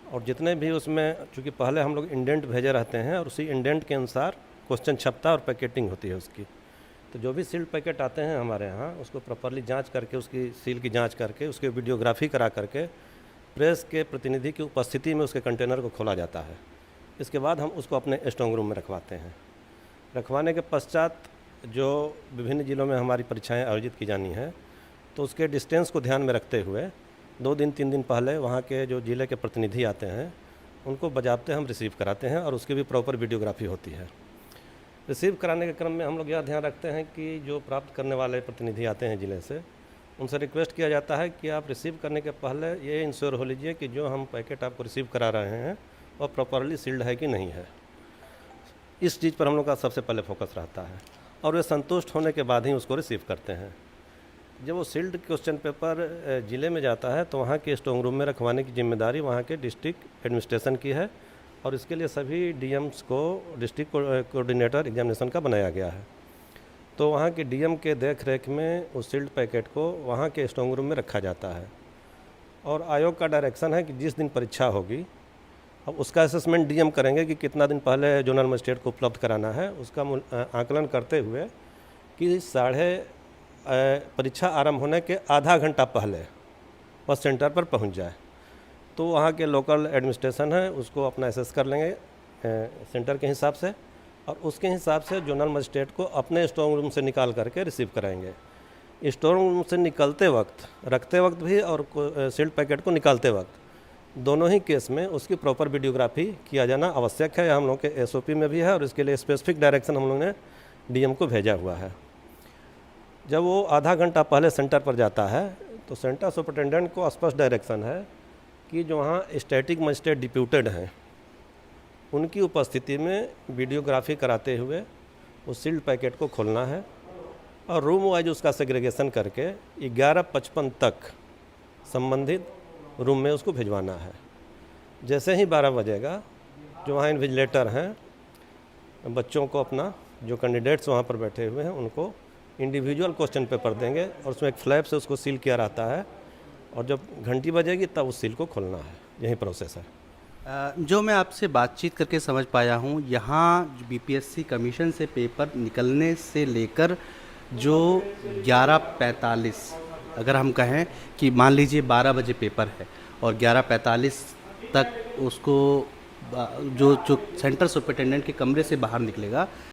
और जितने भी उसमें, चूँकि पहले हम लोग इंडेंट भेजे रहते हैं और उसी इंडेंट के अनुसार क्वेश्चन छपता है और पैकेटिंग होती है उसकी। तो जो भी सील्ड पैकेट आते हैं हमारे यहाँ, उसको प्रॉपरली जांच करके, उसकी सील की जांच करके, उसकी वीडियोग्राफी करा करके प्रेस के प्रतिनिधि की उपस्थिति में उसके कंटेनर को खोला जाता है। इसके बाद हम उसको अपने स्ट्रॉन्ग रूम में रखवाते हैं। रखवाने के पश्चात जो विभिन्न ज़िलों में हमारी परीक्षाएं आयोजित की जानी है, तो उसके डिस्टेंस को ध्यान में रखते हुए 2 दिन 3 दिन पहले वहाँ के जो ज़िले के प्रतिनिधि आते हैं उनको बजाबते हम रिसीव कराते हैं और उसकी भी प्रॉपर वीडियोग्राफी होती है। रिसीव कराने के क्रम में हम लोग यह ध्यान रखते हैं कि जो प्राप्त करने वाले प्रतिनिधि आते हैं ज़िले से, उनसे रिक्वेस्ट किया जाता है कि आप रिसीव करने के पहले ये इंश्योर हो लीजिए कि जो हम पैकेट आपको रिसीव करा रहे हैं वह प्रॉपरली सील्ड है कि नहीं है। इस चीज़ पर हम लोग का सबसे पहले फोकस रहता है और वे संतुष्ट होने के बाद ही उसको रिसीव करते हैं। जब वो सील्ड क्वेश्चन पेपर ज़िले में जाता है तो वहाँ के स्ट्रॉन्ग रूम में रखवाने की जिम्मेदारी वहाँ के डिस्ट्रिक्ट एडमिनिस्ट्रेशन की है और इसके लिए सभी डीएम्स को डिस्ट्रिक्ट कोऑर्डिनेटर एग्जामिनेशन का बनाया गया है। तो वहाँ के डीएम के देख रेख में उस सील्ड पैकेट को वहाँ के स्ट्रॉन्ग रूम में रखा जाता है और आयोग का डायरेक्शन है कि जिस दिन परीक्षा होगी, अब उसका असेसमेंट डीएम करेंगे कि कितना दिन पहले जोनल मजिस्ट्रेट को उपलब्ध कराना है। उसका आकलन करते हुए कि परीक्षा आरंभ होने के आधा घंटा पहले वह सेंटर पर पहुंच जाए, तो वहाँ के लोकल एडमिनिस्ट्रेशन है उसको अपना असेस कर लेंगे सेंटर के हिसाब से और उसके हिसाब से जोनल मजिस्ट्रेट को अपने स्ट्रॉन्ग रूम से निकाल करके रिसीव कराएंगे। स्ट्रॉन्ग रूम से निकलते वक्त, रखते वक्त भी और सील्ड पैकेट को निकालते वक्त, दोनों ही केस में उसकी प्रॉपर वीडियोग्राफी किया जाना आवश्यक है। हम लोग के एसओपी में भी है और इसके लिए स्पेसिफिक डायरेक्शन हम लोग ने डीएम को भेजा हुआ है। जब वो आधा घंटा पहले सेंटर पर जाता है तो सेंटर सुपरिटेंडेंट को स्पष्ट डायरेक्शन है कि जो वहाँ स्टैटिक मजिस्ट्रेट डिप्यूटेड हैं उनकी उपस्थिति में वीडियोग्राफी कराते हुए उस सील्ड पैकेट को खोलना है और रूम वाइज उसका सेग्रीगेशन करके 11:55 तक संबंधित रूम में उसको भिजवाना है। जैसे ही 12 बजेगा, जो वहाँ इन्विजिलेटर हैं बच्चों को, अपना जो कैंडिडेट्स वहाँ पर बैठे हुए हैं उनको इंडिविजुअल क्वेश्चन पेपर देंगे और उसमें एक फ्लैप से उसको सील किया रहता है और जब घंटी बजेगी तब उस सील को खोलना है। यही प्रोसेस है। जो मैं आपसे बातचीत करके समझ पाया हूँ, यहाँ बीपीएससी कमीशन से पेपर निकलने से लेकर जो 11:45, अगर हम कहें कि मान लीजिए 12 बजे पेपर है और 11:45 तक उसको जो सेंटर सुपरिटेंडेंट के कमरे से बाहर निकलेगा,